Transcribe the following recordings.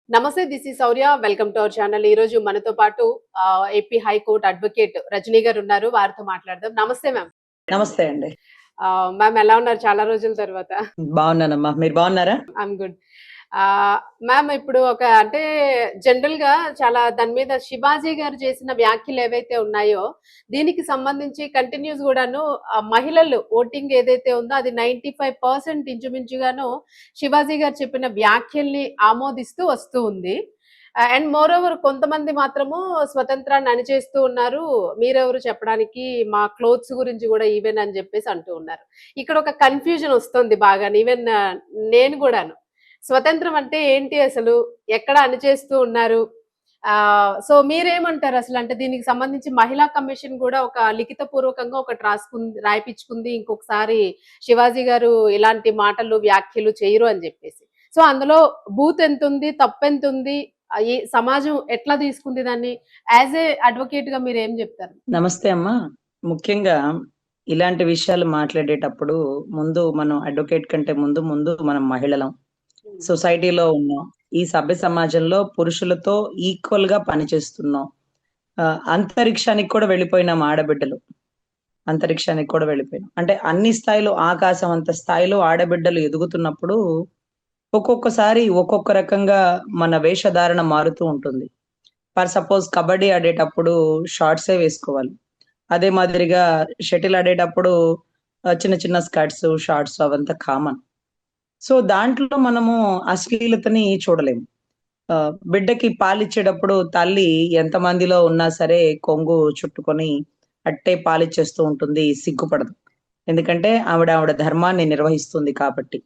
నమస్తే. This is Shaurya. Welcome to our channel. ఈరోజు మనతో పాటు ఏపీ హైకోర్టు అడ్వకేట్ రజనీ గారు ఉన్నారు. వారితో మాట్లాడదాం. నమస్తే మ్యామ్. నమస్తే అండి. మ్యామ్ ఎలా ఉన్నారు చాలా రోజుల తర్వాత? బాగున్నానమ్మా, మీరు బాగున్నారా? I'm good. మ్యామ్ ఇప్పుడు అంటే జనరల్‌గా చాలా దాని మీద శివాజీ గారు చేసిన వ్యాఖ్యలు ఏవైతే ఉన్నాయో, దీనికి సంబంధించి కంటిన్యూస్ గూడాను మహిళలు ఓటింగ్ ఏదైతే ఉందో అది 95% ఇంచుమించుగాను శివాజీ గారు చెప్పిన వ్యాఖ్యల్ని ఆమోదిస్తూ వస్తూ ఉంది. అండ్ మోర్ ఓవర్ కొంతమంది మాత్రము స్వతంత్రాన్ని అణిచేస్తూ ఉన్నారు. మీరెవరు చెప్పడానికి, మా క్లోత్స్ గురించి గూడా ఈవెన్ అని జెప్పేసి అంటూ ఉన్నారు. ఇక్కడ ఒక కన్‌ఫ్యూజన్ ఒస్తుంది బాగాను. ఈవెన్ నేను గూడాను. స్వతంత్రం అంటే ఏంటి అసలు? ఎక్కడ అణిచేస్తూ ఉన్నారు? సో మీరేమంటారు అసలు? అంటే దీనికి సంబంధించి మహిళా కమిషన్ గూడా ఒక లిఖిత పూర్వకంగా ఒకటి రాయిపిచ్చుకుంది. ఇంకొకసారి శివాజీ గారు ఇలాంటి మాటలు, వ్యాఖ్యలు చెయ్యరు అని జెప్పేసి. సో అందులో బూత్ ఎంతుంది? తప్పెంతుంది? ఈ సమాజం ఎట్లా తీసుకుంది దాన్ని? యాజ్ ఏ అడ్వకేట్‌గా మీరేం జెప్తారు? నమస్తే అమ్మా. ముఖ్యంగా ఇలాంటి విషయాలు మాట్లాడేటప్పుడు ముందు మనం అడ్వకేట్ కంటే ముందు మనం మహిళలం. సొసైటీలో ఉన్నాం. ఈ సభ్య సమాజంలో పురుషులతో ఈక్వల్ గా పనిచేస్తున్నాం. అంతరిక్షానికి కూడా వెళ్ళిపోయినాం ఆడబిడ్డలు. అంతరిక్షానికి కూడా వెళ్ళిపోయినాం. అంటే అన్ని స్థాయిలో, ఆకాశం అంత స్థాయిలో ఆడబిడ్డలు ఎదుగుతున్నప్పుడు ఒక్కొక్కసారి ఒక్కొక్క రకంగా మన వేషధారణ మారుతూ ఉంటుంది. ఫర్ సపోజ్ కబడ్డీ ఆడేటప్పుడు షార్ట్సే వేసుకోవాలి. అదే మాదిరిగా షటిల్ ఆడేటప్పుడు చిన్న చిన్న స్కర్ట్స్, షార్ట్స్ అవంతా కామన్. సో దాంట్లో మనము అశ్లీలతని చూడలేము. బిడ్డకి పాలిచ్చేటప్పుడు తల్లి ఎంత మందిలో ఉన్నా సరే కొంగు చుట్టుకొని అట్టే పాలిచ్చేస్తూ ఉంటుంది, సిగ్గుపడదు. ఎందుకంటే ఆవిడ ధర్మాన్ని నిర్వహిస్తుంది కాబట్టి.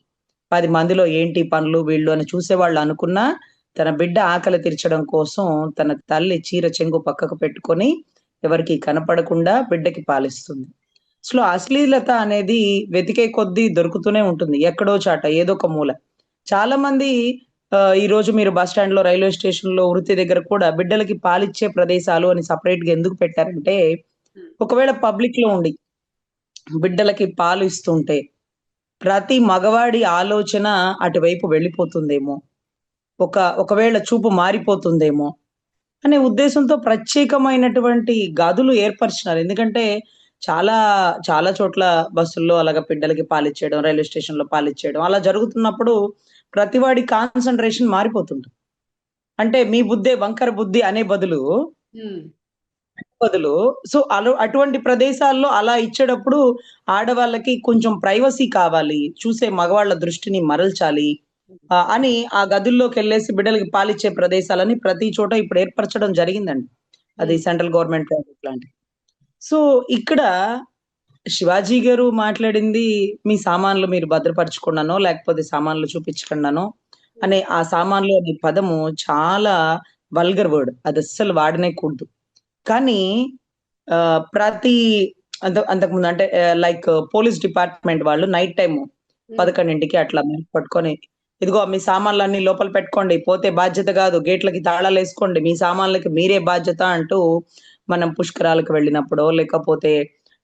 10 మందిలో ఏంటి పనులు వీళ్ళు అని చూసేవాళ్ళు అనుకున్నా, తన బిడ్డ ఆకలి తీర్చడం కోసం తన తల్లి చీర చెంగు పక్కకు పెట్టుకొని ఎవరికి కనపడకుండా బిడ్డకి పాలిస్తుంది. సో అశ్లీలత అనేది వెతికే కొద్దీ దొరుకుతూనే ఉంటుంది. ఎక్కడో చాట ఏదో ఒక మూల. చాలా మంది ఈ రోజు మీరు బస్ స్టాండ్ లో, రైల్వే స్టేషన్ లో, వృత్తి దగ్గర కూడా బిడ్డలకి పాలిచ్చే ప్రదేశాలు అని సపరేట్ గా ఎందుకు పెట్టారంటే, ఒకవేళ పబ్లిక్ లో ఉండి బిడ్డలకి పాలు ఇస్తుంటే ప్రతి మగవాడి ఆలోచన అటువైపు వెళ్ళిపోతుందేమో, ఒకవేళ చూపు మారిపోతుందేమో అనే ఉద్దేశంతో ప్రత్యేకమైనటువంటి గదులు ఏర్పరిచినారు. ఎందుకంటే చాలా చాలా చోట్ల బస్సుల్లో అలాగా బిడ్డలకి పాలిచ్చేయడం, రైల్వే స్టేషన్ లో పాలిచ్చేయడం అలా జరుగుతున్నప్పుడు ప్రతివాడి కాన్సంట్రేషన్ మారిపోతుంటుంది. అంటే మీ బుద్ధే వంకర బుద్ధి అనే బదులు సో అటువంటి ప్రదేశాల్లో అలా ఇచ్చేటప్పుడు ఆడవాళ్ళకి కొంచెం ప్రైవసీ కావాలి, చూసే మగవాళ్ళ దృష్టిని మరల్చాలి అని ఆ గదుల్లోకి వెళ్ళేసి బిడ్డలకి పాలిచ్చే ప్రదేశాలని ప్రతి చోట ఇప్పుడు ఏర్పరచడం జరిగిందండి. అది సెంట్రల్ గవర్నమెంట్ ప్రాజెక్ట్ లాంటిది. సో ఇక్కడ శివాజీ గారు మాట్లాడింది, మీ సామాన్లు మీరు భద్రపరచుకున్నానో లేకపోతే సామాన్లు చూపించకుండానో అనే ఆ సామాన్లు అనే పదము చాలా వల్గర్ వర్డ్. అది అస్సలు వాడనే కూడదు. కానీ ప్రతి అంతకుముందు అంటే లైక్ పోలీస్ డిపార్ట్మెంట్ వాళ్ళు నైట్ టైము 11కి అట్లా పట్టుకొని, ఇదిగో మీ సామాన్లన్నీ లోపల పెట్టుకోండి, పోతే బాధ్యత కాదు, గేట్లకి తాళాలు వేసుకోండి, మీ సామాన్లకి మీరే బాధ్యత అంటూ మనం పుష్కరాలకు వెళ్ళినప్పుడో లేకపోతే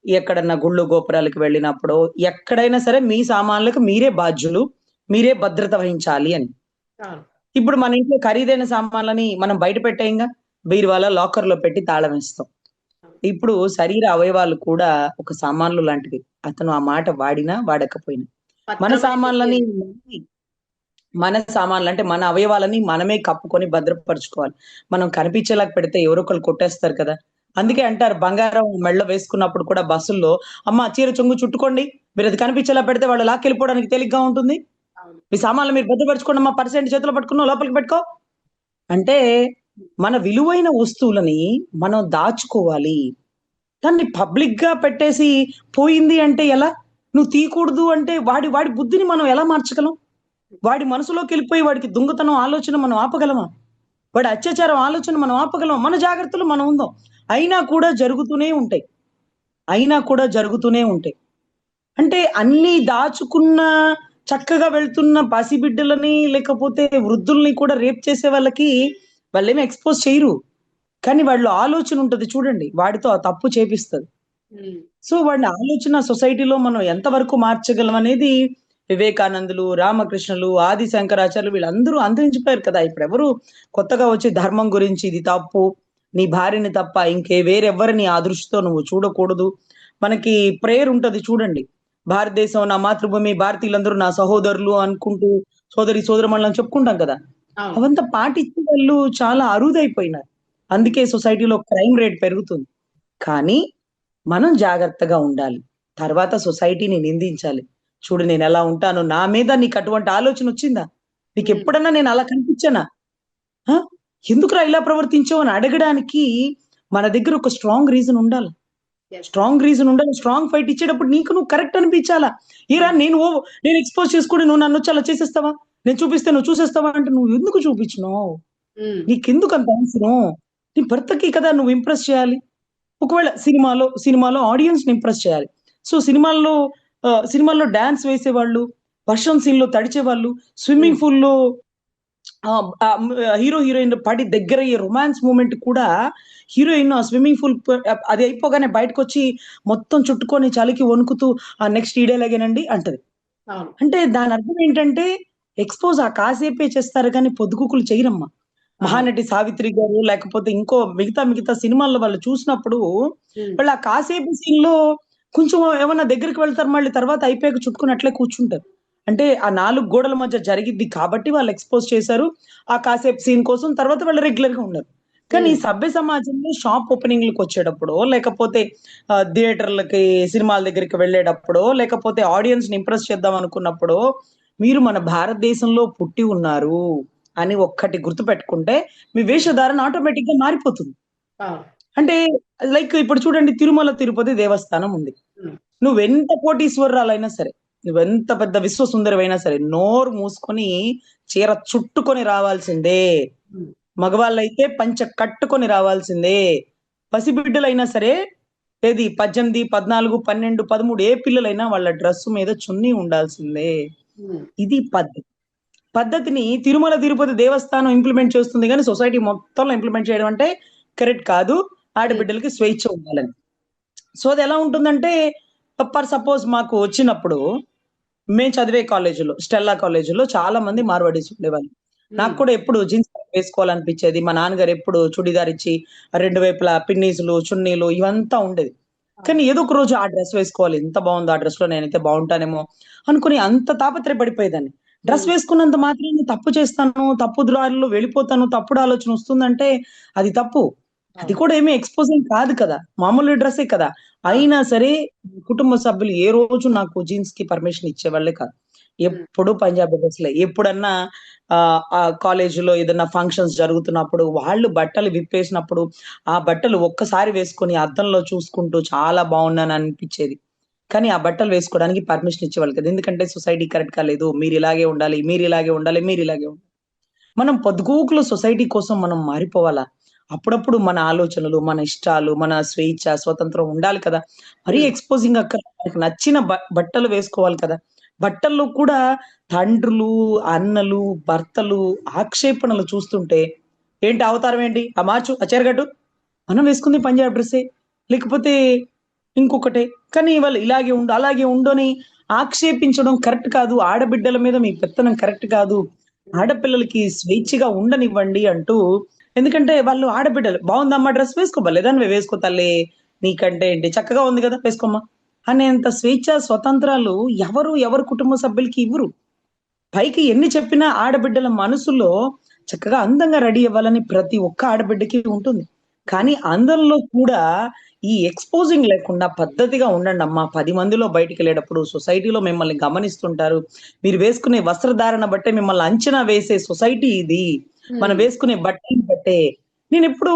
ఎక్కడన్నా గుళ్ళు గోపురాలకు వెళ్ళినప్పుడు ఎక్కడైనా సరే మీ సామాన్లకు మీరే బాధ్యులు, మీరే భద్రత వహించాలి అని. ఇప్పుడు మన ఇంట్లో ఖరీదైన సామాన్లని మనం బయట పెట్టేయంగా, బీరువాలో లాకర్ లో పెట్టి తాళం వేస్తాం. ఇప్పుడు శరీర అవయవాలు కూడా ఒక సామాన్లు లాంటివి. అతను ఆ మాట వాడినా వాడకపోయినా మన సామాన్లని అంటే మన అవయవాలని మనమే కప్పుకొని భద్రపరుచుకోవాలి. మనం కనిపించేలాగా పెడితే ఎవరొకరు కొట్టేస్తారు కదా. అందుకే అంటారు, బంగారం మెళ్ళ వేసుకున్నప్పుడు కూడా బస్సుల్లో, అమ్మ చీర చెంగు చుట్టుకోండి, మీరు అది కనిపించేలా పెడితే వాళ్ళు లాక్కెళ్ళిపోవడానికి తేలిగ్గా ఉంటుంది, మీ సామాన్లు మీరు భద్రపరచుకోండి అమ్మా, పర్సెంట్ చేతిలో పట్టుకున్నావు లోపలికి పెట్టుకో అంటే మన విలువైన వస్తువులని మనం దాచుకోవాలి. దాన్ని పబ్లిక్ గా పెట్టేసి పోయింది అంటే ఎలా? నువ్వు తీయకూడదు అంటే వాడి బుద్ధిని మనం ఎలా మార్చగలం? వాడి మనసులోకి వెళ్ళిపోయి వాడికి దొంగతనం ఆలోచన మనం ఆపగలమా? వాడి అత్యాచారం ఆలోచన మనం ఆపగలమా? మన జాగ్రత్తలు మనం ఉందాం. అయినా కూడా జరుగుతూనే ఉంటాయి. అంటే అన్ని దాచుకున్న చక్కగా వెళ్తున్న పసిబిడ్డలని లేకపోతే వృద్ధుల్ని కూడా రేప్ చేసే వాళ్ళేమి ఎక్స్పోజ్ చేయరు. కానీ వాళ్ళు ఆలోచన ఉంటది చూడండి, వాడితో ఆ తప్పు చేపిస్తుంది. సో వాడిని ఆలోచన సొసైటీలో మనం ఎంతవరకు మార్చగలం అనేది వివేకానందులు, రామకృష్ణులు, ఆది శంకరాచార్యులు వీళ్ళందరూ అంతరించిపోయారు కదా. ఇప్పుడు ఎవరు కొత్తగా వచ్చి ధర్మం గురించి ఇది తప్పు, నీ భార్యని తప్ప వేరెవ్వరిని ఆ దృష్టితో నువ్వు చూడకూడదు. మనకి ప్రేయర్ ఉంటది చూడండి. భారతదేశం నా మాతృభూమి, భారతీయులందరూ నా సహోదరులు అనుకుంటూ సోదరి సోదరమణులని చెప్పుకుంటాం కదా. అవును. అవంతా పాటించే వాళ్ళు చాలా అరుదైపోయినారు. అందుకే సొసైటీలో క్రైమ్ రేట్ పెరుగుతుంది. కానీ మనం జాగ్రత్తగా ఉండాలి. తర్వాత సొసైటీని నిందించాలి. చూడు నేనెలా ఉంటాను. నా మీద నీకు అటువంటి ఆలోచన వచ్చిందా? నీకెప్పుడన్నా నేను అలా కనిపించానా? ఆ! ఎందుకురా ఇలా ప్రవర్తించావు అని అడగడానికి మన దగ్గర ఒక స్ట్రాంగ్ రీజన్ ఉండాలి. యెస్. స్ట్రాంగ్ రీజన్ ఉండాలి. స్ట్రాంగ్ ఫైట్ ఇచ్చేటప్పుడు నీకు నువ్వు కరెక్ట్ అనిపించాలా? ఏరా నేను ఎక్స్‌పోజ్ చేసుకొని నువ్వు నన్నొచ్చి అలా చేసేస్తావా? నేను చూపిస్తే నువ్వు చూసేస్తావా అంటే నువ్వు ఎందుకు చూపించను? హ్మ్. నీకెందుకు అంత అవసరం? నీ భర్తకి కదా నువ్వు ఇంప్రెస్ చేయాలి. ఒకవేళ సినిమాలో ఆడియన్స్‌ని ఇంప్రెస్ చేయాలి. సో, సినిమాల్లో డాన్స్ వేసేవాళ్ళు, వర్షం సీన్‌లో తడిచేవాళ్ళు, హ్మ్. స్విమ్మింగ్ పూల్‌లో హీరో, హీరోయిన్ పడి దగ్గరయ్యే రొమాన్స్ మూమెంట్ కూడా హీరోయిన్ ఆ స్విమ్మింగ్ పూల్ అది అయిపోగానే బయటకొచ్చి మొత్తం చుట్టుకొని చలికి వణుకుతూ నెక్స్ట్ ఈ డైలాగేనండి అంటది. అవును. అంటే దాని అర్థం ఏంటంటే ఎక్స్‌పోజ్ ఆ కాసేపే చేస్తారు కానీ పొద్దుగూకులు చెయ్యరమ్మా. అవును. మహానటి సావిత్రి గారు లేకపోతే ఇంకో మిగతా సినిమాల్లో వాళ్ళు చూసినప్పుడు హ్మ్. వాళ్ళు ఆ కాసేపు సీన్‌లో కొంచెం ఏమన్నా దగ్గరికి వెళ్తారు. మళ్ళీ తర్వాత అయిపోయాక చుట్టుకొని అట్లే కూర్చుంటారు. అంటే ఆ 4 గోడల మధ్య జరిగిద్ది కాబట్టి వాళ్ళు ఎక్స్‌పోజ్ చేశారు. ఆ కాసేపు సీన్ కోసం తర్వాత వాళ్ళు రెగ్యులర్‌గా ఉన్నారు. కానీ ఈ హ్మ్. సభ్య సమాజంలో షాప్ ఓపెనింగ్‌లకొచ్చేటప్పుడో, లేకపోతే థియేటర్‌లకి, సినిమాల దగ్గరికి వెళ్ళేటప్పుడో, లేకపోతే ఆడియన్స్‌ని ఇంప్రెస్ చేద్దాం అనుకున్నప్పుడో, మీరు మన భారతదేశంలో పుట్టి ఉన్నారు అని ఒక్కటి గుర్తుపెట్టుకుంటే, మీ హ్మ్. వేషధారణ ఆటోమేటిక్‌గా మారిపోతుంది. అవును. అంటే లైక్ ఇప్పుడు చూడండి తిరుమల, తిరుపతి దేవస్థానం ఉంది. హ్మ్. నువ్వెంత కోటీశ్వరురాలైనా సరే, నువ్వెంత పెద్ద విశ్వ సుందరివైనా సరే, నోరు మూసుకొని చీర చుట్టుకొని రావాల్సిందే. హ్మ్. మగవాళ్ళైతే పంచె కట్టుకొని రావాల్సిందే. పసిబిడ్డలైనా సరే, ఏది 18, 14, 12, 13 ఏ పిల్లలైనా వాళ్ళ డ్రెస్సు మీద చున్నీ ఉండాల్సిందే. హ్మ్. ఇది పద్ధతి. పద్ధతిని తిరుమల, తిరుపతి దేవస్థానం ఇంప్లిమెంట్ చేస్తుంది గానీ, సొసైటీ మొత్తంలో ఇంప్లిమెంట్ చేయడం అంటే కరెక్ట్ కాదు. హ్మ్. ఆడబిడ్డలకి స్వేచ్ఛ ఉండాలని. సో, అదెలా ఉంటుందంటే, సపోజ్ మాకు వచ్చినప్పుడు, మేము చదివే కాలేజీలో, స్టెల్లా కాలేజీలో చాలా మంది మార్వాడీస్ ఉండేవాళ్ళు. నాకు హ్మ్. కూడా ఎప్పుడు జీన్స్ ప్యాంట్ వేసుకోవాలనిపిచ్చేది. మా నాన్నగారు ఎప్పుడు చుడీదార్ ఇచ్చి, 2 వైపులా పిన్నీసులు, చున్నీలు ఇవంతా ఉండేది. అవును. కానీ ఏదో ఒక రోజు ఆ డ్రెస్ వేసుకోవాలి. ఎంత బావుందో ఆ డ్రెస్‌లో నేనైతే బావుంటానేమో అనుకుని అంత తాపత్రయపడిపోయేదాన్ని. డ్రెస్ హ్మ్. వేసుకున్నంత మాత్రాన తప్పు చేస్తాను, తప్పు దారిలో వెళ్ళిపోతాను, తప్పుడు ఆలోచన వస్తుందంటే అది తప్పు. అది అవును. కూడా ఏమి ఎక్స్‌పోజింగ్ కాదు కదా! మామూలు డ్రెస్సే కదా! అవును. అయినా సరే కుటుంబ సభ్యులు ఏ రోజు నాకు జీన్స్‌కి పర్మిషన్ ఇచ్చేవాళ్ళే కాదు. హ్మ్. ఎప్పుడు పంజాబీ డ్రెస్‌లే. ఎప్పుడన్నా కాలేజీలో ఏదన్నా ఫంక్షన్స్ జరుగుతున్నప్పుడు వాళ్ళు బట్టలు విప్పేసినప్పుడు, ఆ బట్టలు ఒక్కసారి వేసుకొని అద్దంలో చూసుకుంటూ చాలా బాగున్నాననిపిచ్చేది. కానీ ఆ బట్టలు వేసుకోవడానికి పర్మిషన్ ఇచ్చేవాళ్ళు కాదు. ఎందుకంటే సొసైటీ కరెక్ట్‌గా లేదు. మీరిలాగే ఉండాలి, మీరిలాగే ఉండాలి, మీరిలాగే ఉండాలి. మనం పొద్దుగూకులు సొసైటీ కోసం మనం మారిపోవాలా? అప్పుడప్పుడు మన ఆలోచనలు, మన ఇష్టాలు, మన స్వేచ్ఛ, స్వతంత్రం ఉండాలి కదా! మరీ హ్మ్. ఎక్స్‌పోజింగ్ మనకు నచ్చిన బట్టలు వేసుకోవాలి కదా! బట్టల్లో కూడా తండ్రులు, అన్నలు, భర్తలు ఆక్షేపణలు చూస్తుంటే, ఏంటి అవతారం ఏంటి? మార్చు, ఆ చీర కట్టు. మనం వేసుకుంది పంజాబ్ డ్రెస్సే. లేకపోతే ఇంకొకటే. కానీ వాళ్ళు ఇలాగే ఉండు, అలాగే ఉండు అని ఆక్షేపించడం కరెక్ట్ కాదు. ఆడబిడ్డల మీద మీ పెత్తనం కరెక్ట్ కాదు. హ్మ్. ఆడపిల్లలకి స్వేచ్ఛగా ఉండనివ్వండి అంటూ ఎందుకంటే వాళ్ళు ఆడబిడ్డలు. బావుందమ్మా డ్రెస్ వేసుకో భలేదానివే వేసుకో తల్లి. నీకంటే ఏంటి చక్కగా ఉంది గదా! వేసుకోమ్మా. అనేంత స్వేచ్ఛ, స్వతంత్రాలు ఎవరి కుటుంబ సభ్యులకి ఇవ్వరు. పైకి ఎన్ని చెప్పినా ఆడబిడ్డల మనసులో చక్కగా అందంగా రెడీ అవ్వాలని ప్రతి ఒక్క ఆడబిడ్డకి ఉంటుంది. హ్మ్. కానీ అందంలో కూడా ఈ ఎక్స్‌పోజింగ్ లేకుండా పద్ధతిగా ఉండండమ్మా. 10 మందిలో బయటికెళ్ళేటప్పుడు సొసైటీలో మిమ్మల్ని గమనిస్తుంటారు. మీరు వేసుకునే వస్త్రధారణ బట్టే మిమ్మల్ని అంచనా వేసే సొసైటీ ఇది. మనం హ్మ్. వేసుకునే బట్టలను బట్టే. నేనెప్పుడు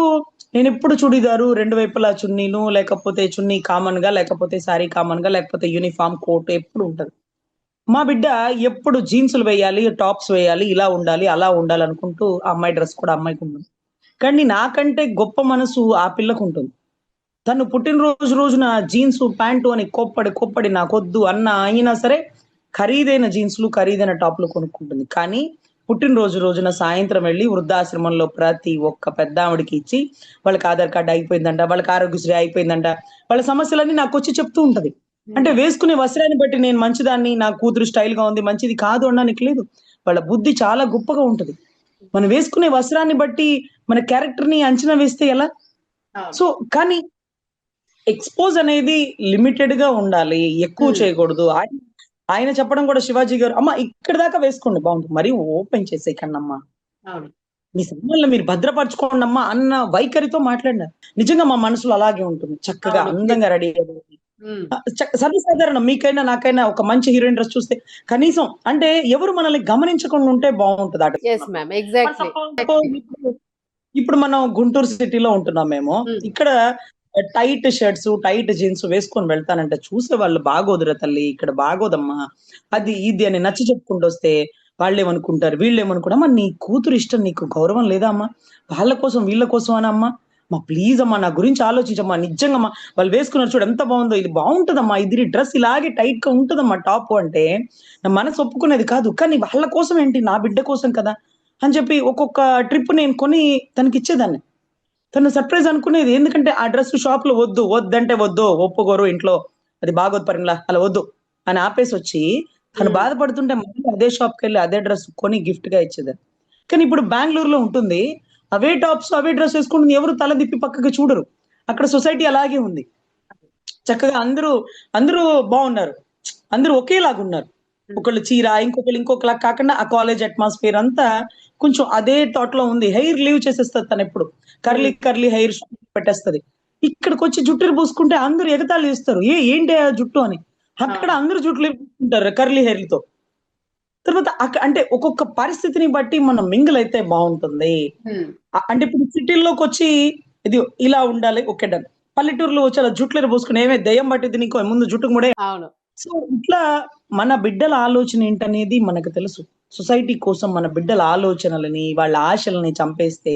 నేనెప్పుడు చుడీదారు 2 వైపులా చున్నీలు, లేకపోతే చున్నీ కామన్‌గా, లేకపోతే సారీ కామన్‌గా, లేకపోతే యూనిఫార్మ్ కోట్ ఎప్పుడు ఉంటది. మా బిడ్డ ఎప్పుడు జీన్సులు వేయాలి, టాప్స్ వేయాలి, ఇలా ఉండాలి, అలా ఉండాలనుకుంటూ ఆ అమ్మాయి డ్రెస్ కూడా అమ్మాయికుంటుంది. కానీ నాకంటే గొప్ప మనసు ఆ పిల్లకుంటుంది. తను పుట్టినరోజు రోజున జీన్సు, ప్యాంటు అని కోప్పడి నాకొద్దు అన్నా అయినా సరే ఖరీదైన జీన్స్‌లు, ఖరీదైన టాప్‌లు కొనుక్కుంటుంది. కానీ పుట్టినరోజు రోజున సాయంత్రం వెళ్లి వృద్ధాశ్రమంలో ప్రతి ఒక్క పెద్దావిడకి ఇచ్చి వాళ్ళకి ఆధార్ కార్డ్ అయిపోయిందంట, వాళ్ళకి ఆరోగ్యశ్రీ అయిపోయిందంట, వాళ్ళ సమస్యలన్నీ నాకొచ్చి చెప్తూ ఉంటది. అంటే వేసుకునే వస్త్రాన్ని బట్టి నేను మంచిదాన్ని, నా కూతురు స్టైల్ గా ఉంది, మంచిది కాదు అనడానికి లేదు. వాళ్ళ బుద్ధి చాలా గొప్పగా ఉంటది. మనం వేసుకునే వస్త్రాన్ని బట్టి మన క్యారెక్టర్ ని అంచనా వేస్తే ఎలా? అవును. సో కానీ ఎక్స్‌పోజ్ అనేది లిమిటెడ్‌గా ఉండాలి. ఎక్కువ హ్మ్. చేయకూడదు. ఆయన ఆయన చెప్పడం కూడా శివాజీ గారు, "అమ్మ ఇక్కడి దాకా వేసుకోండి బావుంటుంది. మరీ ఓపెన్ చేసేయకండమ్మా. అవును. మీ సినిమాల్లో మీరు భద్రపరచుకోండమ్మా" అన్న వైఖరితో మాట్లాడినారు. నిజంగా మా మనసులో అలాగే ఉంటుంది. చక్కగా అవును. అందంగా రెడీ అయ్యి హ్మ్. సర్వసాధారణం మీకైనా, నాకైనా ఒక మంచి హీరోయిన్ డ్రెస్ చూస్తే కనీసం అంటే ఎవరు మనల్ని గమనించకుండా ఉంటే బావుంటది ఆ డ్రెస్ యెస్ ఉన్నప్పుడు. మ్యామ్. మరి ఎగ్జాక్ట్‌లీ. సపోజ్ ఇప్పుడు ఇప్పుడు మనం గుంటూరు సిటీలో ఉంటున్నాం మేము. హ్మ్. ఇక్కడ టైట్ షర్ట్స్, టైట్ జీన్స్ వేసుకొని వెళ్తానంటే చూసేవాళ్ళు బాగోదురా తల్లి, ఇక్కడ బాగోదమ్మా. హ్మ్. అది ఇది అని నచ్చ చెప్పుకుంటొస్తే వాళ్ళేమనుకుంటారు, వీళ్ళేమనుకుంటారు, అమ్మ నీ కూతురు ఇష్టం నీకు గౌరవం లేదా అమ్మా? వాళ్ళ కోసం, వీళ్ళ కోసం అనా అమ్మా? అమ్మా ప్లీజ్ అమ్మా నా గురించి ఆలోచించమ్మా. నిజంగమ్మా వాళ్ళు వేసుకున్నారు చూడు ఎంత బావుందో. ఇది బావుంటదమ్మా. ఇది డ్రెస్ ఇలాగే టైట్‌గా ఉంటదమ్మా టాపు అంటే, నా మనసు ఒప్పుకునేది కాదు. కానీ వాళ్ళ కోసం ఏంటి? నా బిడ్డ కోసం కదా! అని చెప్పి ఒక్కొక్క ట్రిప్ నేను కొని తనకిచ్చేదాన్ని. తను సర్ప్రైజ్ అనుకునేది. ఎందుకంటే ఆ డ్రెస్ షాప్‌లో వద్దు, వద్దంటే వద్దు, ఒప్పుకోరు ఇంట్లో. అది బాగోదు పరిమళ అలా వద్దు అని ఆపేసొచ్చి, తను హ్మ్. బాధపడుతుంటే మళ్ళీ అదే షాప్‌కెళ్ళి అదే డ్రెస్ కొని గిఫ్ట్‌గా ఇచ్చేదాన్ని. కానీ ఇప్పుడు బెంగుళూరులో ఉంటుంది. అవే టాప్స్, అవే డ్రెస్ ఏసుకుంటుంది. ఎవరు తల తిప్పి పక్కకి చూడరు. అక్కడ సొసైటీ అలాగే ఉంది. చక్కగా అందరూ బావున్నారు. అందరూ ఒకేలాగున్నారు. హ్మ్. ఒకళ్ళు చీర, ఇంకొకళ్ళు ఇంకొకలా కాకుండా ఆ కాలేజ్ అట్మాస్ఫియర్ అంతా కొంచెం అదే థాట్‌లో ఉంది. హెయిర్ లీవ్ చేసేస్తది తనెప్పుడు. హ్మ్. కర్లీ హెయిర్ పెట్టేస్తది. ఇక్కడికొచ్చి జుట్టు పూసుకుంటే అందరూ ఎగతాళి చేస్తారు. ఏంటే ఆ జుట్టు అని. అక్కడ అవును. అందరూ జుట్లు పూసుకుంటారు కర్లీ హెయిర్‌లతో. తర్వాత అంటే ఒక్కొక్క పరిస్థితిని బట్టి మనం మింగిల్ అయితే బావుంటుంది. హ్మ్. అంటే ఇప్పుడు సిటీ‌ల్లోకొచ్చి ఇది ఇలా ఉండాలి. Okay done. పల్లెటూరులో వచ్చి అలా జుట్లు ఇరబోసుకొని ఏమే దెయ్యం పట్టిద్ది నీకు ముందు జుట్టుకు ముడే అవును. సో, ఇట్లా మన బిడ్డల ఆలోచన ఏంటనేది మనకు తెలుసు. సొసైటీ కోసం మన బిడ్డల ఆలోచనలని, వాళ్ళ ఆశలని చంపేస్తే,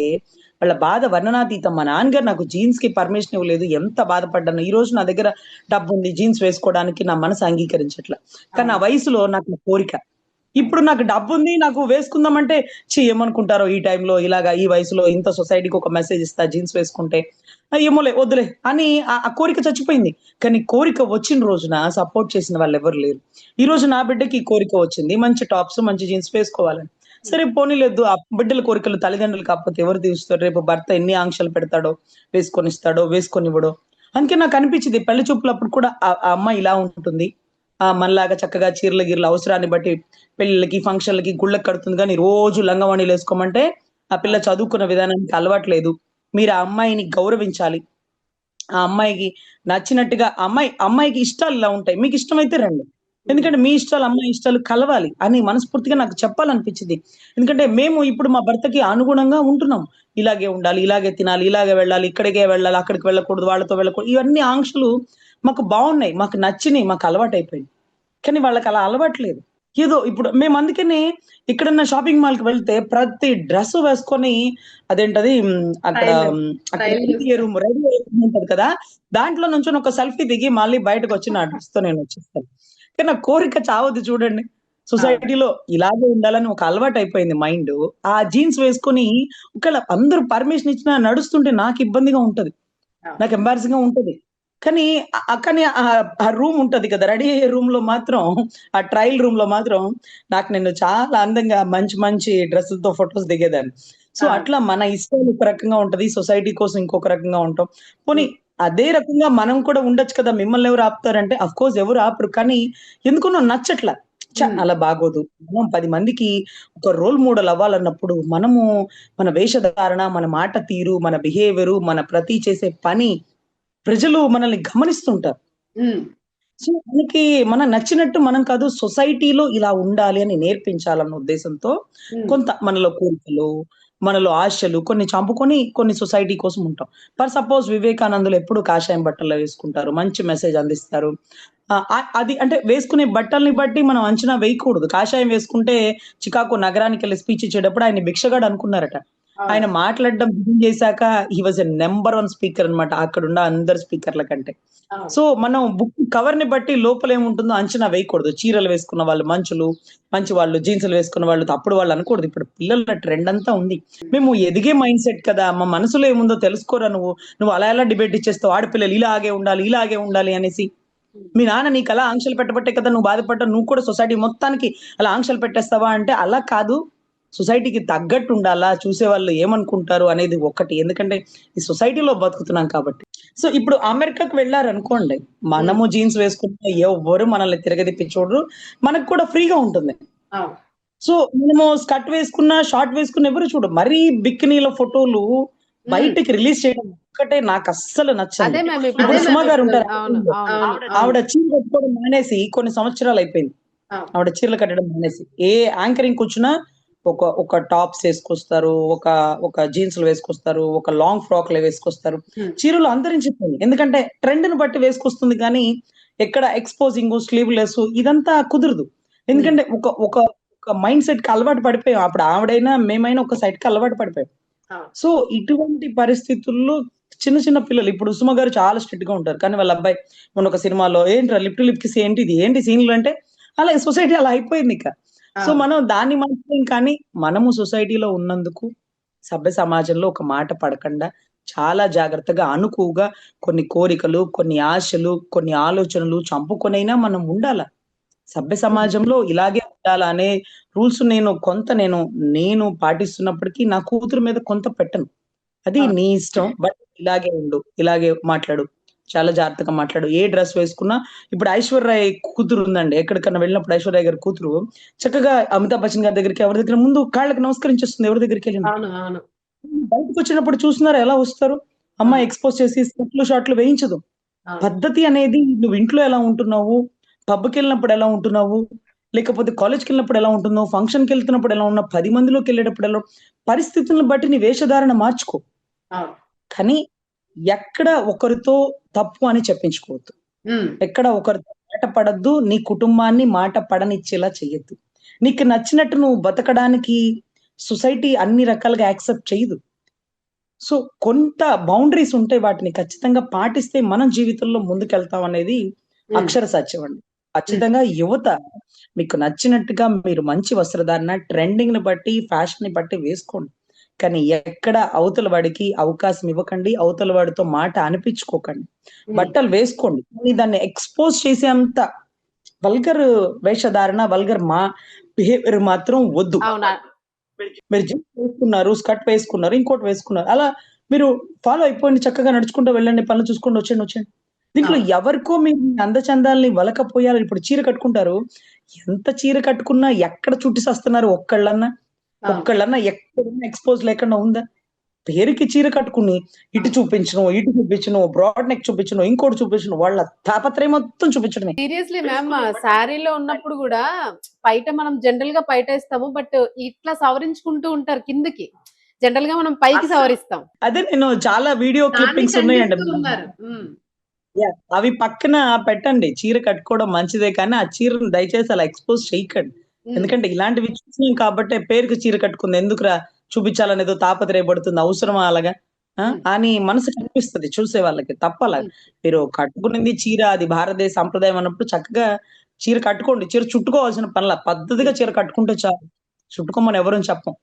వాళ్ళ బాధ వర్ణనాతీతం. మా నాన్నగారు నాకు జీన్స్‌కి పర్మిషన్ ఇవ్వలేదు. ఎంత బాధపడ్డానో. ఈరోజు నా దగ్గర డబ్బుంది. జీన్స్ వేసుకోవడానికి నా మనసు అంగీకరించట్ల. కానీ ఆ అవును. వయసులో నాకు కోరిక. ఇప్పుడు నాకు డబ్బుంది. నాకు వేసుకుందామంటే, ఏమనుకుంటారో ఈ టైంలో ఇలాగా ఈ వయసులో ఇంత సొసైటీకి ఒక మెసేజ్ ఇస్తా జీన్స్ వేసుకుంటే. ఏమోలే వద్దులే అని ఆ కోరిక చచ్చిపోయింది. కానీ కోరిక వచ్చిన రోజున సపోర్ట్ చేసిన వాళ్ళెవరు లేరు. ఈరోజు నా బిడ్డకి ఈ కోరిక వచ్చింది. మంచి టాప్స్, మంచి జీన్స్ వేసుకోవాలని. హ్మ్. సరే పోనీలేదు ఆ బిడ్డల కోరికలు తల్లిదండ్రులు కాకపోతే ఎవరు తీరుస్తారు? రేపు భర్త ఎన్ని ఆంక్షలు పెడతాడో, వేసుకొనిస్తాడో, వేసుకొనివ్వడో. అందుకే నాకనిపించింది పెళ్లి చూపులప్పుడు కూడా ఆ అమ్మాయి ఇలా ఉంటుంది. మనలాగా చక్కగా చీరలు, గీరలు అవసరాన్ని బట్టి పెళ్ళిళ్ళకి, ఫంక్షన్‌లకి, గుళ్ళకి కడుతుంది గానీ, రోజు లంగావోణీలేసుకోమంటే, ఆ పిల్ల అవును. చదువుకున్న విధానానికి అలవాటు లేదు. మీరు ఆ అమ్మాయిని గౌరవించాలి. ఆ అమ్మాయికి నచ్చినట్టుగా అమ్మాయికి ఇష్టాలు ఇలా ఉంటాయి. మీకిష్టమైతే రండి. హ్మ్. ఎందుకంటే మీ ఇష్టాలు, అమ్మాయి ఇష్టాలు కలవాలి అని మనస్ఫూర్తిగా నాకు చెప్పాలనిపించింది. ఎందుకంటే మేము ఇప్పుడు మా భర్తకి అనుగుణంగా ఉంటున్నాం. ఇలాగే ఉండాలి, ఇలాగే తినాలి, ఇలాగే వెళ్ళాలి, ఇక్కడికే వెళ్ళాలి, అక్కడికి వెళ్ళకూడదు, వాళ్ళతో వెళ్ళకూడదు. ఇవన్నీ ఆంక్షలు మాకు బావున్నాయి. మాకు నచ్చినియి. మాకు అలవాటయిపోయింది. కానీ వాళ్ళకలా అలవాటు లేదు. ఏదో ఇప్పుడు మేము అందుకనే ఎక్కడన్నా షాపింగ్ మాల్‌కి వెళ్తే ప్రతి డ్రెస్ వేసుకొని అదేంటది అక్కడ స్టైల్. అక్కడ స్టైల్ చూస్తారు. రెడీ అయ్యే రూమ్ ఉంటది కదా! దాంట్లో నుంచొని ఒక సెల్ఫీ దిగి మళ్ళీ బయటకొచ్చి నా డ్రెస్‌తో నేనొచ్చేస్తాను. కానీ నా కోరిక చావదు చూడండి. అవును. సొసైటీలో ఇలాగే ఉండాలని ఒక అలవాటయిపోయింది మైండు. ఆ జీన్స్ వేసుకొని ఒకవేళ అందరూ పర్మిషన్ ఇచ్చినా నడుస్తుంటే నాకు ఇబ్బందిగా ఉంటది. అవును. నాకు ఎంబారసింగ్‌గా ఉంటది. కానీ కానీ ఆ రూమ్ ఉంటది కదా! రెడీ అయ్యే రూమ్‌లో మాత్రం ఆ ట్రయల్ రూమ్‌లో మాత్రం నేను చాలా అందంగా మంచి మంచి డ్రెస్సులతో ఫోటోస్ దిగేదాన్ని. సో, అవును. అట్లా మన ఇష్టాలు ఒక రకంగా ఉంటది. సొసైటీ కోసం ఇంకొక రకంగా ఉంటాం. పోనీ హ్మ్. అదే రకంగా మనం కూడా ఉండొచ్చు కదా! మిమ్మల్ని ఎవరు ఆపుతారంటే ఆఫ్‌కోర్స్ ఎవరు ఆపరు. కానీ ఎందుకనో నచ్చట్ల. హ్మ్. అలా బాగోదు. మనం 10 మందికి ఒక రోల్ మోడల్ అవ్వాలన్నప్పుడు మనము మన వేషధారణ, మన మాట తీరు, మన బిహేవియరు, మన ప్రతి చేసే పని ప్రజలు మనల్ని గమనిస్తుంటారు. హ్మ్. సో, మనకి మనం నచ్చినట్టు మనం కాదు సొసైటీలో ఇలా ఉండాలి అని నేర్పించాలన్న ఉద్దేశంతో హ్మ్. కొంత మనలో కోరికలు, మనలో ఆశలు కొన్ని చంపుకొని కొన్ని సొసైటీ కోసం ఉంటాం. సపోజ్ వివేకానందులు ఎప్పుడు కాషాయం బట్టలు వేసుకుంటారు. మంచి మెసేజ్ అందిస్తారు. అది అంటే వేసుకునే బట్టల్ని బట్టి మనం అంచనా వేయకూడదు. కాషాయం వేసుకుంటే చికాగో నగరానికెళ్ళి స్పీచ్ ఇచ్చేటప్పుడు ఆయన్ని భిక్షగాడు అనుకున్నారట. ఆయన అవును. మాట్లాడడం బిగిన్ చేశాక he was a number 1 speaker అన్నమాట. అక్కడున్న అందరు స్పీకర్‌ల కంటే. అవును. సో, మనం బుక్ కవర్‌ని బట్టి లోపల ఏముంటుందో అంచనా వేయకూడదు. చీరలు వేసుకున్న వాళ్ళు మంచులు, మంచి వాళ్ళు జీన్సులు వేసుకున్న వాళ్ళు తప్పుడు వాళ్ళు అనకూడదు. ఇప్పుడు పిల్లల ట్రెండ్ అంతా ఉంది. మేము ఎదిగే మైండ్ సెట్ కదా! మా మనసులో ఏముందో తెలుసుకోరా నువ్వు. నువ్వు అలా ఎలా డిబేట్ ఇచ్చేస్తావు ఆడపిల్లలు ఇలాగే ఉండాలి, ఇలాగే ఉండాలి అనేసి. మీ నాన్న నీకు అలా ఆంక్షలు పెట్టబట్టే కదా నువ్వు బాధపడ్డావు, నువ్వు కూడా సొసైటీ మొత్తానికి అలా ఆంక్షలు పెట్టేస్తావా అంటే అలా కాదు. సొసైటీకి తగ్గట్టు ఉండాలా, చూసేవాళ్ళు ఏమనుకుంటారు అనేది ఒకటి. ఎందుకంటే ఈ సొసైటీలో బతుకుతున్నాం కాబట్టి. సో ఇప్పుడు అమెరికాకి వెళ్ళారనుకోండి, మనము జీన్స్ వేసుకుంటే ఎవ్వరు మనల్ని తిరగదిప్పి చూడరు. మనకు కూడా ఫ్రీగా ఉంటుంది. అవును. సో మనము స్కర్ట్ వేసుకున్నా, షార్ట్ వేసుకున్న ఎవరు చూడరు. మరీ బికినీల ఫోటోలు బయటికి రిలీజ్ చేయడం ఒక్కటే నాకు అస్సలు నచ్చదు. అదే మ్యామ్ ఇప్పుడు ఇప్పుడు సుమ గారు ఉంటారు, అవును అవును ఆవిడ చీర కట్టుకోవడం మానేసి కొన్ని సంవత్సరాలు అయిపోయింది. అవును. ఆవిడ చీరలు కట్టడం మానేసి ఏ యాంకరింగ్ కూర్చున్నా ఒక టాప్స్ వేసుకొస్తారు, ఒక జీన్స్లు వేసుకొస్తారు, ఒక లాంగ్ ఫ్రాక్లు వేసుకొస్తారు. చీరలు అంతరించిపోయింది. ఎందుకంటే ట్రెండ్ ని బట్టి వేసుకొస్తుంది కానీ ఎక్కడ ఎక్స్పోజింగ్, స్లీవ్లెస్ ఇదంతా కుదరదు. ఎందుకంటే ఒక ఒక ఒక మైండ్ సెట్ కి అలవాటు పడిపోయాం. అప్పుడు ఆవిడైనా మేమైనా ఒక సైడ్ కి అలవాటు పడిపోయాం. సో ఇటువంటి పరిస్థితుల్లో చిన్న చిన్న పిల్లలు, ఇప్పుడు సుమ గారు చాలా స్ట్రిక్ట్ గా ఉంటారు, కానీ వాళ్ళ అబ్బాయి మొన్న ఒక సినిమాలో ఏంట్రా లిప్ టు లిప్ కిస్ ఏంటి ఇది, ఏంటి సీన్లు అంటే అలా సొసైటీ అలా అయిపోయింది ఇక. సో మనం దాన్ని మార్చలేం, కానీ మనము సొసైటీలో ఉన్నందుకు సభ్య సమాజంలో ఒక మాట పడకుండా చాలా జాగ్రత్తగా అనుకువగా కొన్ని కోరికలు, కొన్ని ఆశలు, కొన్ని ఆలోచనలు చంపుకొనైనా మనం ఉండాల. సభ్య సమాజంలో ఇలాగే ఉండాలా అనే రూల్స్ నేను పాటిస్తున్నప్పటికీ నా కూతురు మీద కొంత పెట్టను. అది నీ ఇష్టం, బట్ ఇలాగే ఉండు, ఇలాగే మాట్లాడు, చాలా జాగ్రత్తగా మాట్లాడు. ఏ డ్రెస్ వేసుకున్నా ఇప్పుడు ఐశ్వర్య కూతురు ఉందండి, ఎక్కడికన్నా వెళ్ళినప్పుడు ఐశ్వర్య గారి కూతురు చక్కగా అమితాబ్ బచ్చన్ గారి దగ్గరికి ఎవరి దగ్గర ముందు కాళ్ళకి నమస్కరించేస్తుంది, ఎవరి దగ్గరికి వెళ్ళిన. బయటకు వచ్చినప్పుడు చూస్తున్నారా ఎలా వస్తారు, అమ్మాయి ఎక్స్పోజ్ చేసి స్కర్ట్లు షార్ట్లు వేయించదు. పద్ధతి అనేది నువ్వు ఇంట్లో ఎలా ఉంటున్నావు, పబ్కి వెళ్ళినప్పుడు ఎలా ఉంటున్నావు, లేకపోతే కాలేజ్కి వెళ్ళినప్పుడు ఎలా ఉంటున్నావు, ఫంక్షన్కి వెళ్తున్నప్పుడు ఎలా ఉన్నావు, 10 మందిలోకి వెళ్ళేటప్పుడు ఎలా, పరిస్థితులను బట్టి నీ వేషధారణ మార్చుకో. కానీ ఎక్కడ ఒకరితో తప్పు అని చెప్పించుకోవద్దు, ఎక్కడ ఒకరితో మాట పడద్దు, నీ కుటుంబాన్ని మాట పడనిచ్చేలా చెయ్యొద్దు. నీకు నచ్చినట్టు నువ్వు బతకడానికి సొసైటీ అన్ని రకాలుగా యాక్సెప్ట్ చేయదు. సో కొంత బౌండరీస్ ఉంటాయి, వాటిని ఖచ్చితంగా పాటిస్తే మనం జీవితంలో ముందుకెళ్తాం అనేది అక్షర సత్యం అండి. ఖచ్చితంగా యువత మీకు నచ్చినట్టుగా మీరు మంచి వస్త్రధారణ, ట్రెండింగ్ ని బట్టి, ఫ్యాషన్ ని బట్టి వేసుకోండి, కానీ ఎక్కడ అవతల వాడికి అవకాశం ఇవ్వకండి, అవతల వాడితో మాట అనిపించుకోకండి. బట్టలు వేసుకోండి, కానీ దాన్ని ఎక్స్పోజ్ చేసేంత వల్గర్ వేషధారణ, వల్గర్ బిహేవియర్ మాత్రం వద్దు. మీరు జీన్స్ వేసుకున్నారు, స్కర్ట్ వేసుకున్నారు, ఇంకోటి వేసుకున్నారు, అలా మీరు ఫాలో అయిపోయింది, చక్కగా నడుచుకుంటూ వెళ్ళండి, పనులు చూసుకుంటూ వచ్చేయండి. దీంట్లో ఎవరికో మీరు అందచందాలని వలకపోయారు. ఇప్పుడు చీర కట్టుకుంటారు, ఎంత చీర కట్టుకున్నా ఎక్కడ చుట్టి సస్తున్నారు, ఒక్కళ్ళన్నా ఎక్కడన్నా ఎక్స్పోజ్ లేకుండా ఉందా? పేరుకి చీర కట్టుకుని ఇటు చూపించను, బ్రాడ్ నెక్ చూపించను, ఇంకోటి చూపించను, వాళ్ళ తాపత్రయం మొత్తం చూపించడమే. సీరియస్లీ మ్యామ్, శారీలో ఉన్నప్పుడు కూడా బయట మనం జనరల్ గా బయట ఇస్తాము, బట్ ఇట్లా సవరించుకుంటూ ఉంటారు కిందకి, జనరల్ గా మనం పైకి సవరిస్తాం. అదే నేను చాలా వీడియో క్లిప్పింగ్స్ ఉన్నాయండి, అవి పక్కన పెట్టండి. చీర కట్టుకోవడం మంచిదే, కానీ ఆ చీరను దయచేసి అలా ఎక్స్పోజ్ చేయకండి. ఎందుకంటే ఇలాంటివి చూసినాం కాబట్టి పేరుకి చీర కట్టుకుంది ఎందుకురా చూపించాలనేదో తాపత్రయపడుతుంది, అవసరమా అలాగా అని మనసు కనిపిస్తుంది చూసే వాళ్ళకి. తప్పలా మీరు కట్టుకునేది చీర, అది భారతదేశ సంప్రదాయం అన్నప్పుడు చక్కగా చీర కట్టుకోండి. చీర చుట్టుకోవాల్సిన పనుల, పద్ధతిగా చీర కట్టుకుంటే చాలు. చుట్టుకోమని ఎవరు చెప్పం,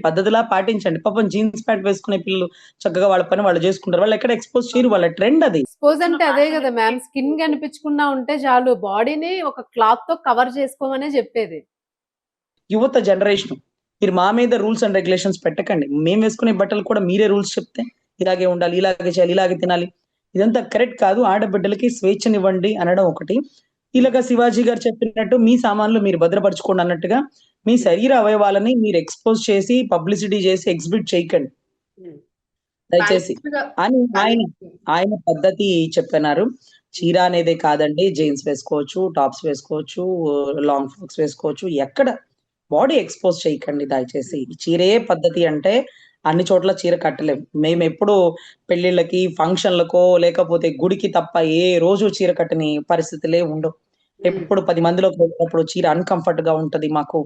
పద్ధతిలా పాటించండి. పాపం జీన్స్ ప్యాంట్ వేసుకునే పిల్లలు చక్కగా వాళ్ళ పని వాళ్ళు చేసుకుంటారు, వాళ్ళు ఎక్కడ ఎక్స్పోజ్ చేయరు, వాళ్ళ ట్రెండ్ అది. ఎక్స్పోజ్ అంటే అదే కదా మ్యామ్, స్కిన్ కనిపించకుండా ఉంటే చాలు, బాడీని ఒక క్లాత్ తో కవర్ చేసుకోమనే చెప్పేది. యువత జనరేషన్ మీరు మా మీద రూల్స్ అండ్ రెగ్యులేషన్స్ పెట్టకండి. మేము వేసుకునే బట్టలు కూడా మీరే రూల్స్ చెప్తే ఇలాగే ఉండాలి, ఇలాగే చేయాలి, ఇలాగే తినాలి, ఇదంతా కరెక్ట్ కాదు. ఆడబిడ్డలకి స్వేచ్ఛనివ్వండి అనడం ఒకటి. ఇలాగా శివాజీ గారు చెప్పినట్టు మీ సామాన్లు మీరు భద్రపరచుకోండి అన్నట్టుగా మీ శరీర అవయవాలని మీరు ఎక్స్పోజ్ చేసి, పబ్లిసిటీ చేసి ఎగ్జిబిట్ చేయకండి దయచేసి అని ఆయన పద్ధతి చెప్పన్నారు. చీర అనేదే కాదండి, జీన్స్ వేసుకోవచ్చు, టాప్స్ వేసుకోవచ్చు, లాంగ్ ఫ్రాక్స్ వేసుకోవచ్చు, ఎక్కడ బాడీ ఎక్స్పోజ్ చేయకండి దయచేసి. చీరే పద్ధతి అంటే అన్ని చోట్ల చీర కట్టలేము. మేము ఎప్పుడు పెళ్లిళ్ళకి, ఫంక్షన్లకో లేకపోతే గుడికి తప్ప ఏ రోజు చీర కట్టని పరిస్థితులే ఉండవు. ఎప్పుడు 10 మందిలోకి వెళ్ళినప్పుడు చీర అన్కంఫర్ట్ గా ఉంటది మాకు,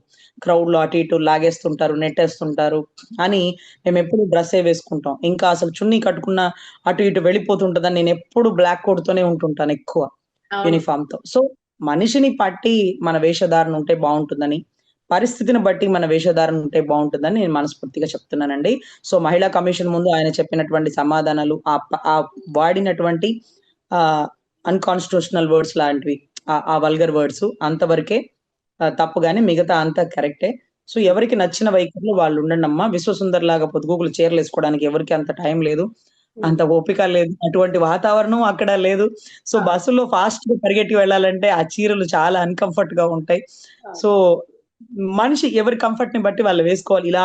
క్రౌడ్ లో అటు ఇటు లాగేస్తుంటారు, నెట్టేస్తుంటారు అని మేము ఎప్పుడు డ్రెస్సే వేసుకుంటాం. ఇంకా అసలు చున్నీ కట్టుకున్న అటు ఇటు వెళ్ళిపోతుంటదని నేను ఎప్పుడు బ్లాక్ కోట్ తోనే ఉంటుంటాను ఎక్కువ యూనిఫామ్ తో. సో మనిషిని పట్టి మన వేషధారణ ఉంటే బాగుంటుందని, పరిస్థితిని బట్టి మన వేషధారణ ఉంటే బాగుంటుందని నేను మనస్ఫూర్తిగా చెప్తున్నానండి. సో మహిళా కమిషన్ ముందు ఆయన చెప్పినటువంటి సమాధానాలు, ఆ వాడినటువంటి అన్కాన్స్టిట్యూషనల్ వర్డ్స్ లాంటివి, ఆ వల్గర్ వర్డ్స్ అంతవరకే తప్పు గాని మిగతా అంతా కరెక్టే. సో ఎవరికి నచ్చిన వైఖరిలో వాళ్ళు ఉండండి అమ్మా. విశ్వసుందర్ లాగా పొద్దుగూకులు చీరలు వేసుకోవడానికి ఎవరికి అంత టైం లేదు, అంత ఓపిక లేదు, అటువంటి వాతావరణం అక్కడ లేదు. సో బస్సులో ఫాస్ట్ గా పరిగెట్టి వెళ్ళాలంటే ఆ చీరలు చాలా అన్‌కంఫర్ట్ గా ఉంటాయి. సో మనిషి ఎవరి కంఫర్ట్ ని బట్టి వాళ్ళు వేసుకోవాలి. ఇలా